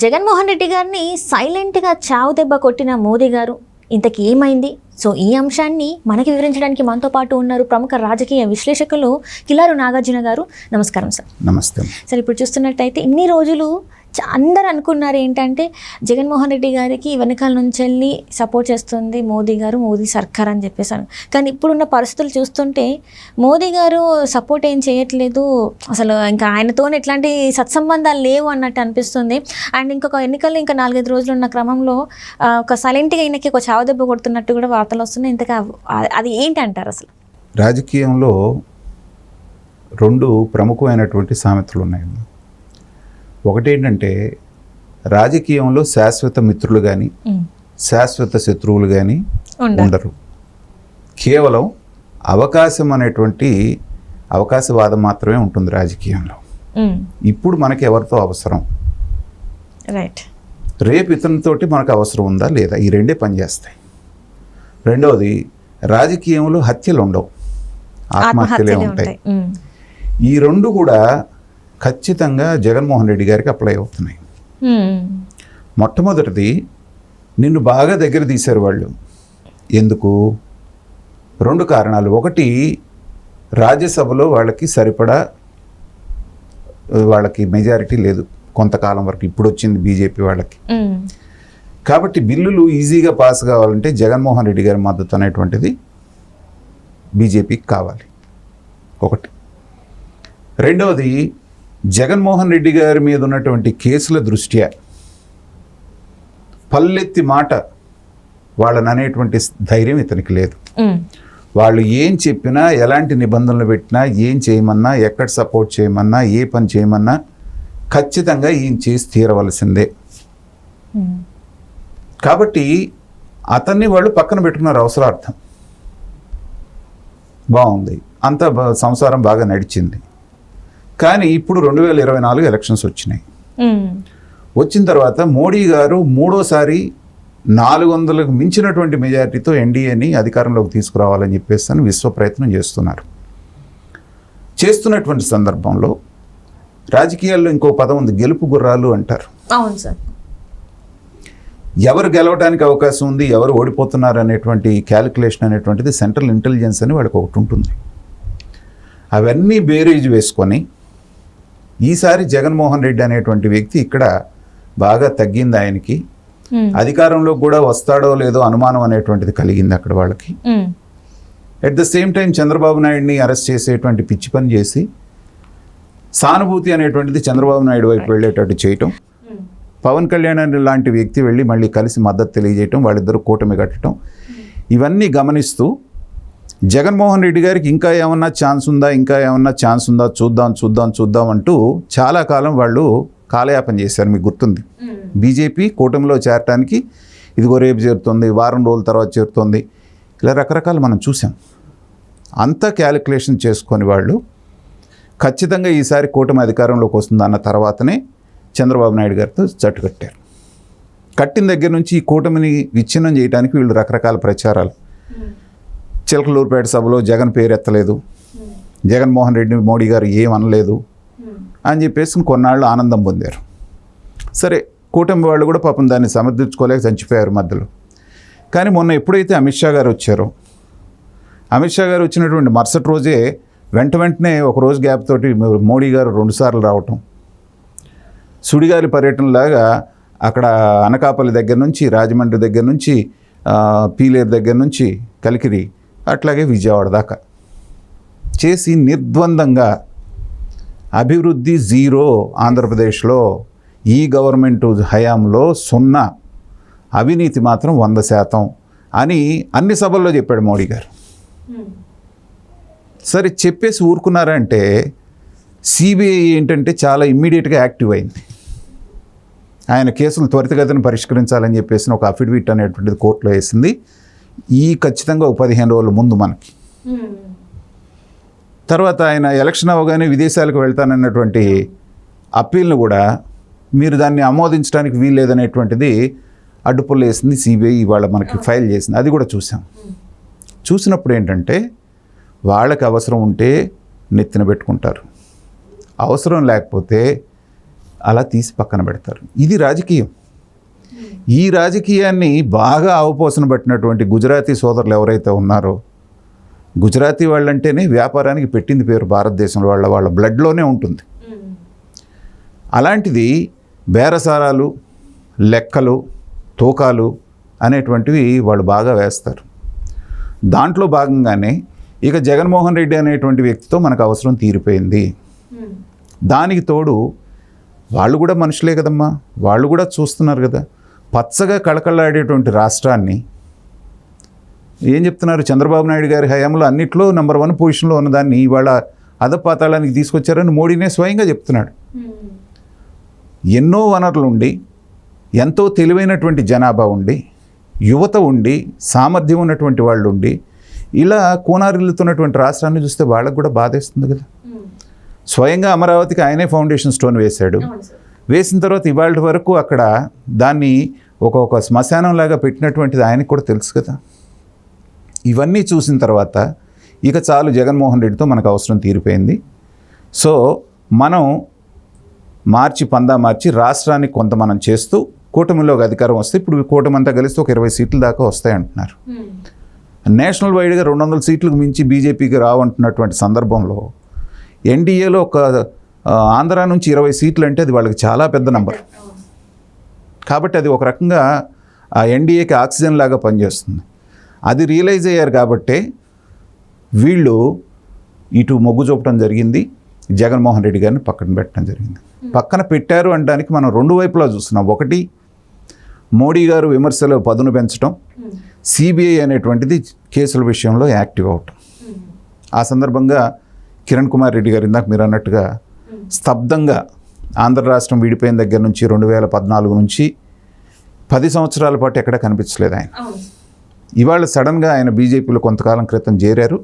జగన్మోహన్ రెడ్డి గారిని సైలెంట్గా చావు దెబ్బ కొట్టిన మోదీ గారు ఇంతకీ ఏమైంది? సో ఈ అంశాన్ని మనకి వివరించడానికి మనతో పాటు ఉన్నారు ప్రముఖ రాజకీయ విశ్లేషకులు కిలారు నాగార్జున గారు. నమస్కారం సార్. నమస్తే సార్, ఇప్పుడు చూస్తున్నట్టయితే ఇన్ని రోజులు అందరు అనుకున్నారు ఏంటంటే జగన్మోహన్ రెడ్డి గారికి వెనకాల నుంచి వెళ్ళి సపోర్ట్ చేస్తుంది మోదీ గారు, మోదీ సర్కార్ అని చెప్పేసాను. కానీ ఇప్పుడున్న పరిస్థితులు చూస్తుంటే మోదీ గారు సపోర్ట్ ఏం చేయట్లేదు, అసలు ఇంకా ఆయనతో ఎట్లాంటి సత్సంబంధాలు లేవు అన్నట్టు అనిపిస్తుంది. అండ్ ఇంకొక ఎన్నికలు ఇంకా 4-5 రోజులు ఉన్న క్రమంలో ఒక సైలెంట్గా ఈయనకి ఒక చావదెబ్బ కొడుతున్నట్టు కూడా వార్తలు వస్తున్నాయి. ఇంతగా అది ఏంటి అంటారు? అసలు రాజకీయంలో 2 ప్రముఖమైనటువంటి సామెతలు ఉన్నాయి. ఒకటేంటంటే రాజకీయంలో శాశ్వత మిత్రులు కానీ శాశ్వత శత్రువులు కానీ ఉండరు. కేవలం అవకాశం అనేటువంటి అవకాశవాదం మాత్రమే ఉంటుంది రాజకీయంలో. ఇప్పుడు మనకి ఎవరితో అవసరం, రేపు ఇతనితోటి మనకు అవసరం ఉందా లేదా, ఈ రెండే పనిచేస్తాయి. రెండవది, రాజకీయంలో హత్యలు ఉండవు, ఆత్మహత్యలే ఉంటాయి. ఈ 2 కూడా ఖచ్చితంగా జగన్మోహన్ రెడ్డి గారికి అప్లై అవుతున్నాయి. మొట్టమొదటిది, నిన్ను బాగా దగ్గర తీశారు వాళ్ళు. ఎందుకు? 2 కారణాలు. ఒకటి, రాజ్యసభలో వాళ్ళకి సరిపడా వాళ్ళకి మెజారిటీ లేదు కొంతకాలం వరకు, ఇప్పుడు వచ్చింది బీజేపీ వాళ్ళకి. కాబట్టి బిల్లులు ఈజీగా పాస్ కావాలంటే జగన్మోహన్ రెడ్డి గారి మద్దతు అనేటువంటిది బీజేపీకి కావాలి. ఒకటి. రెండవది, జగన్మోహన్ రెడ్డి గారి మీద ఉన్నటువంటి కేసుల దృష్ట్యా పల్లెత్తి మాట వాళ్ళని అనేటువంటి ధైర్యం ఇతనికి లేదు. వాళ్ళు ఏం చెప్పినా, ఎలాంటి నిబంధనలు పెట్టినా, ఏం చేయమన్నా, ఎక్కడ సపోర్ట్ చేయమన్నా, ఏ పని చేయమన్నా ఖచ్చితంగా ఈయన చేసి తీరవలసిందే. కాబట్టి అతన్ని వాళ్ళు పక్కన పెట్టుకున్నారు అవసరార్థం. బాగుంది, అంత సంసారం బాగా నడిచింది. కానీ ఇప్పుడు 2024 ఎలక్షన్స్ వచ్చినాయి. వచ్చిన తర్వాత మోడీ గారు 3వ సారి 400కు మించినటువంటి మెజారిటీతో ఎన్డీఏని అధికారంలోకి తీసుకురావాలని చెప్పేసి విశ్వ ప్రయత్నం చేస్తున్నటువంటి సందర్భంలో రాజకీయాల్లో ఇంకో పదం ఉంది, గెలుపు గుర్రాలు అంటారు. అవును సార్. ఎవరు గెలవడానికి అవకాశం ఉంది, ఎవరు ఓడిపోతున్నారు అనేటువంటి క్యాలిక్యులేషన్ అనేటువంటిది సెంట్రల్ ఇంటెలిజెన్స్ అని వాడికి ఒకటి ఉంటుంది. అవన్నీ బేరీజ్ వేసుకొని ఈసారి జగన్మోహన్ రెడ్డి అనేటువంటి వ్యక్తి ఇక్కడ బాగా తగ్గింది ఆయనకి. అధికారంలో కూడా వస్తాడో లేదో అనుమానం అనేటువంటిది కలిగింది అక్కడ వాళ్ళకి. At the same time Chandrababu నాయుడిని అరెస్ట్ చేసేటువంటి పిచ్చి పని చేసి సానుభూతి అనేటువంటిది చంద్రబాబు నాయుడు వైపు వెళ్ళేటట్టు చేయటం, పవన్ కళ్యాణ్ లాంటి వ్యక్తి వెళ్ళి మళ్ళీ కలిసి మద్దతు తెలియజేయటం, వాళ్ళిద్దరూ కూటమి కట్టడం, ఇవన్నీ గమనిస్తూ జగన్మోహన్ రెడ్డి గారికి ఇంకా ఏమన్నా ఛాన్స్ ఉందా చూద్దాం అంటూ చాలా కాలం వాళ్ళు కాలయాపన చేశారు. మీకు గుర్తుంది, బీజేపీ కూటమిలో చేరటానికి ఇదిగో రేపు చేరుతుంది, వారం రోజుల తర్వాత చేరుతుంది, ఇలా రకరకాలు మనం చూసాం. అంతా క్యాలిక్యులేషన్ చేసుకొని వాళ్ళు ఖచ్చితంగా ఈసారి కూటమి అధికారంలోకి వస్తుంది అన్న తర్వాతనే చంద్రబాబు నాయుడు గారితో జట్టు కట్టారు. కట్టిన దగ్గర నుంచి ఈ కూటమిని విచ్ఛిన్నం చేయడానికి వీళ్ళు రకరకాల ప్రచారాలు. చిలకలూరుపేట సభలో జగన్ పేరు ఎత్తలేదు, జగన్మోహన్ రెడ్డి మోడీ గారు ఏమనలేదు అని చెప్పేసి కొన్నాళ్ళు ఆనందం పొందారు. సరే, కూటమి వాళ్ళు కూడా పాపం దాన్ని సమర్థించుకోలేక చచ్చిపోయారు మధ్యలో. కానీ మొన్న ఎప్పుడైతే అమిత్ షా గారు వచ్చారో, అమిత్ షా గారు వచ్చినటువంటి మరుసటి రోజే వెంటనే ఒక రోజు గ్యాప్ తోటి మోడీ గారు 2 సార్లు రావటం, సుడిగాలి పర్యటనలాగా అక్కడ అనకాపల్లి దగ్గర నుంచి, రాజమండ్రి దగ్గర నుంచి, పీలేరు దగ్గర నుంచి కలికిరి, అట్లాగే విజయవాడ దాకా చేసి నిర్ద్వందంగా అభివృద్ధి 0 ఆంధ్రప్రదేశ్లో, ఈ గవర్నమెంట్ హయాంలో 0, అవినీతి మాత్రం 100% అని అన్ని సభల్లో చెప్పాడు మోడీ గారు. సరే, చెప్పేసి ఊరుకున్నారంటే సిబిఐ ఏంటంటే చాలా ఇమ్మీడియట్గా యాక్టివ్ అయింది. ఆయన కేసులు త్వరితగతిన పరిష్కరించాలని చెప్పేసి ఒక అఫిడవిట్ అనేటువంటిది కోర్టులో వేసింది. ఖచ్చితంగా ఒక 15 రోజుల ముందు మనకి. తర్వాత ఆయన ఎలక్షన్ అవ్వగానే విదేశాలకు వెళ్తానన్నటువంటి అప్పీల్ను కూడా మీరు దాన్ని ఆమోదించడానికి వీల్లేదనేటువంటిది అడ్డుపుల్ల వేసింది సిబిఐ. ఇవాళ మనకి ఫైల్ చేసింది, అది కూడా చూసాం. చూసినప్పుడు ఏంటంటే వాళ్ళకి అవసరం ఉంటే నెత్తిన పెట్టుకుంటారు, అవసరం లేకపోతే అలా తీసి పక్కన పెడతారు. ఇది రాజకీయం. ఈ రాజకీయాన్ని బాగా అవపోసన పట్టినటువంటి గుజరాతీ సోదరులు ఎవరైతే ఉన్నారో, గుజరాతీ వాళ్ళంటేనే వ్యాపారానికి పెట్టింది పేరు భారతదేశంలో, వాళ్ళ బ్లడ్లోనే ఉంటుంది. అలాంటిది బేరసారాలు, లెక్కలు, తూకాలు అనేటువంటివి వాళ్ళు బాగా వేస్తారు. దాంట్లో భాగంగానే ఇక జగన్మోహన్ రెడ్డి అనేటువంటి వ్యక్తితో మనకు అవసరం తీరిపోయింది. దానికి తోడు వాళ్ళు కూడా మనుషులే కదమ్మా, వాళ్ళు కూడా చూస్తున్నారు కదా, పచ్చగా కళకళలాడేటువంటి రాష్ట్రాన్ని ఏం చెప్తున్నారు, చంద్రబాబు నాయుడు గారి హయాంలో అన్నిట్లో నెంబర్ 1 పొజిషన్లో ఉన్నదాన్ని ఇవాళ అధపాతాళానికి తీసుకొచ్చారని మోడీనే స్వయంగా చెప్తున్నాడు. ఎన్నో వనరులు ఉండి, ఎంతో తెలివైనటువంటి జనాభా ఉండి, యువత ఉండి, సామర్థ్యం ఉన్నటువంటి వాళ్ళు ఉండి, ఇలా కూనారిల్లుతున్నటువంటి రాష్ట్రాన్ని చూస్తే వాళ్ళకు కూడా బాధేస్తుంది కదా. స్వయంగా అమరావతికి ఆయనే ఫౌండేషన్ స్టోన్ వేశాడు. వేసిన తర్వాత ఇవాళ వరకు అక్కడ దాన్ని ఒక శ్మశానంలాగా పెట్టినటువంటిది ఆయనకు కూడా తెలుసు కదా. ఇవన్నీ చూసిన తర్వాత ఇక చాలు, జగన్మోహన్ రెడ్డితో మనకు అవసరం తీరిపోయింది. సో మనం మార్చి రాష్ట్రాన్ని కొంత మనం చేస్తూ కూటమిలోకి అధికారం వస్తే, ఇప్పుడు కూటమి అంతా కలిస్తే ఒక 20 సీట్ల దాకా వస్తాయంటున్నారు. నేషనల్ వైడ్గా 200 సీట్లకు మించి బీజేపీకి రావంటున్నటువంటి సందర్భంలో ఎన్డీఏలో ఒక ఆంధ్ర నుంచి 20 సీట్లు అంటే అది వాళ్ళకి చాలా పెద్ద నెంబర్. కాబట్టి అది ఒక రకంగా ఆ ఎన్డీఏకి ఆక్సిజన్ లాగా పనిచేస్తుంది. అది రియలైజ్ అయ్యారు కాబట్టే వీళ్ళు ఇటు మొగ్గు చూపడం జరిగింది, జగన్మోహన్ రెడ్డి గారిని పక్కన పెట్టడం జరిగింది. పక్కన పెట్టారు అనడానికి మనం 2 వైపులా చూస్తున్నాం. ఒకటి, మోడీ గారు విమర్శలు పదును పెంచడం, సిబిఐ అనేటువంటిది కేసుల విషయంలో యాక్టివ్ అవటం. ఆ సందర్భంగా కిరణ్ కుమార్ రెడ్డి గారు ఇందాక మీరు అన్నట్టుగా స్తబ్దంగా ఆంధ్ర రాష్ట్రం విడిపోయిన దగ్గర నుంచి 2014 నుంచి 10 సంవత్సరాల పాటు ఎక్కడ కనిపించలేదు ఆయన. ఇవాళ సడన్గా ఆయన బీజేపీలో కొంతకాలం క్రితం చేరారు.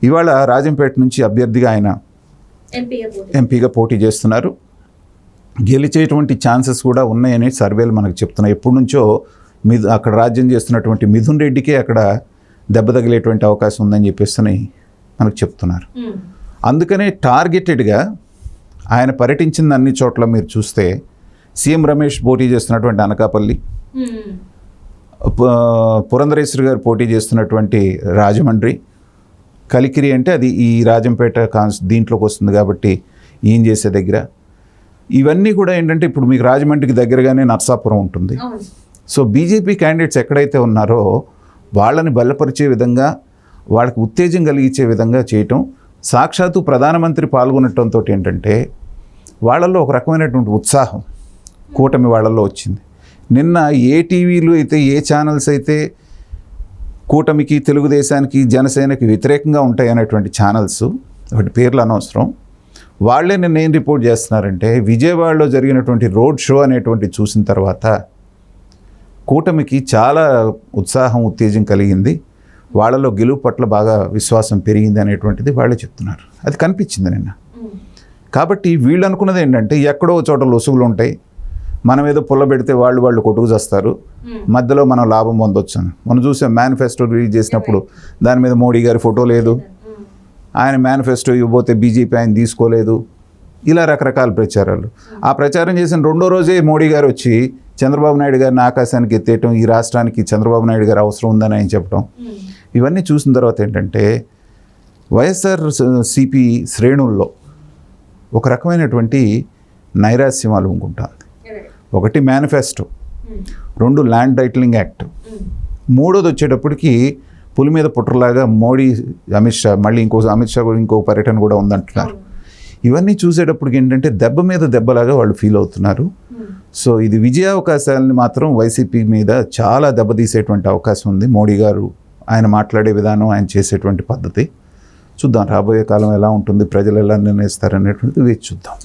ఇవాళ రాజంపేట నుంచి అభ్యర్థిగా ఆయన ఎంపీగా పోటీ చేస్తున్నారు. గెలిచేటువంటి ఛాన్సెస్ కూడా ఉన్నాయని సర్వేలు మనకు చెప్తున్నాయి. ఎప్పటి నుంచో అక్కడ రాజ్యం చేస్తున్నటువంటి మిథున్ రెడ్డికే అక్కడ దెబ్బ తగిలేటువంటి అవకాశం ఉందని చెప్పేసి మనకు చెప్తున్నారు. అందుకనే టార్గెటెడ్గా ఆయన పర్యటించిన అన్ని చోట్ల మీరు చూస్తే, సీఎం రమేష్ పోటీ చేస్తున్నటువంటి అనకాపల్లి, పురంధరేశ్వరి గారు పోటీ చేస్తున్నటువంటి రాజమండ్రి, కలికిరి అంటే అది ఈ రాజంపేట దీంట్లోకి వస్తుంది కాబట్టి ఈయన చేసే దగ్గర, ఇవన్నీ కూడా ఏంటంటే ఇప్పుడు మీకు రాజమండ్రికి దగ్గరగానే నర్సాపురం ఉంటుంది. సో బీజేపీ క్యాండిడేట్స్ ఎక్కడైతే ఉన్నారో వాళ్ళని బలపరిచే విధంగా, వాళ్ళకి ఉత్తేజం కలిగించే విధంగా చేయటం, సాక్షాత్తు ప్రధానమంత్రి పాల్గొనటంతో ఏంటంటే వాళ్ళల్లో ఒక రకమైనటువంటి ఉత్సాహం కూటమి వాళ్ళల్లో వచ్చింది. నిన్న ఏ టీవీలు అయితే, ఏ ఛానల్స్ అయితే కూటమికి, తెలుగుదేశానికి, జనసేనకి వ్యతిరేకంగా ఉంటాయి అనేటువంటి ఛానల్స్, వాటి పేర్లు అనవసరం, వాళ్ళే నిన్న ఏం రిపోర్ట్ చేస్తున్నారంటే, విజయవాడలో జరిగినటువంటి రోడ్ షో అనేటువంటి చూసిన తర్వాత కూటమికి చాలా ఉత్సాహం, ఉత్తేజం కలిగింది, వాళ్ళలో గెలుపు పట్ల బాగా విశ్వాసం పెరిగింది అనేటువంటిది వాళ్ళే చెప్తున్నారు. అది కనిపించింది నిన్న. కాబట్టి వీళ్ళు అనుకున్నది ఏంటంటే, ఎక్కడో చోట లొసుగులు ఉంటాయి, మనం ఏదో పుల్ల పెడితే వాళ్ళు కొట్టుకు చేస్తారు, మధ్యలో మనం లాభం పొందొచ్చు. మనం చూసాం మేనిఫెస్టో రిలీజ్ చేసినప్పుడు దాని మీద మోడీ గారి ఫోటో లేదు, ఆయన మేనిఫెస్టో ఇవ్వబోతే బీజేపీ ఆయన తీసుకోలేదు, ఇలా రకరకాల ప్రచారాలు. ఆ ప్రచారం చేసిన 2వ రోజే మోడీ గారు వచ్చి చంద్రబాబు నాయుడు గారిని ఆకాశానికి ఎత్తేయటం, ఈ రాష్ట్రానికి చంద్రబాబు నాయుడు గారు అవసరం ఉందని ఆయన చెప్పడం, ఇవన్నీ చూసిన తర్వాత ఏంటంటే వైఎస్ఆర్ సిపి శ్రేణుల్లో ఒక రకమైనటువంటి నైరాస్యం అలుముకుంటుంది. ఒకటి మేనిఫెస్టో, 2 ల్యాండ్ టైటిలింగ్ యాక్ట్, 3వది వచ్చేటప్పటికి పులి మీద పుట్టలాగా మోడీ, అమిత్ షా, మళ్ళీ అమిత్ షా కూడా ఇంకో పర్యటన కూడా ఉందంటున్నారు. ఇవన్నీ చూసేటప్పటికి ఏంటంటే దెబ్బ మీద దెబ్బలాగా వాళ్ళు ఫీల్ అవుతున్నారు. సో ఇది విజయావకాశాలని మాత్రం వైసీపీ మీద చాలా దెబ్బతీసేటువంటి అవకాశం ఉంది. మోడీ గారు ఆయన మాట్లాడే విధానం, ఆయన చేసేటువంటి పద్ధతి చూద్దాం. రాబోయే కాలం ఎలా ఉంటుంది, ప్రజలు ఎలా నిర్ణయిస్తారనేటువంటిది వేచి చూద్దాం.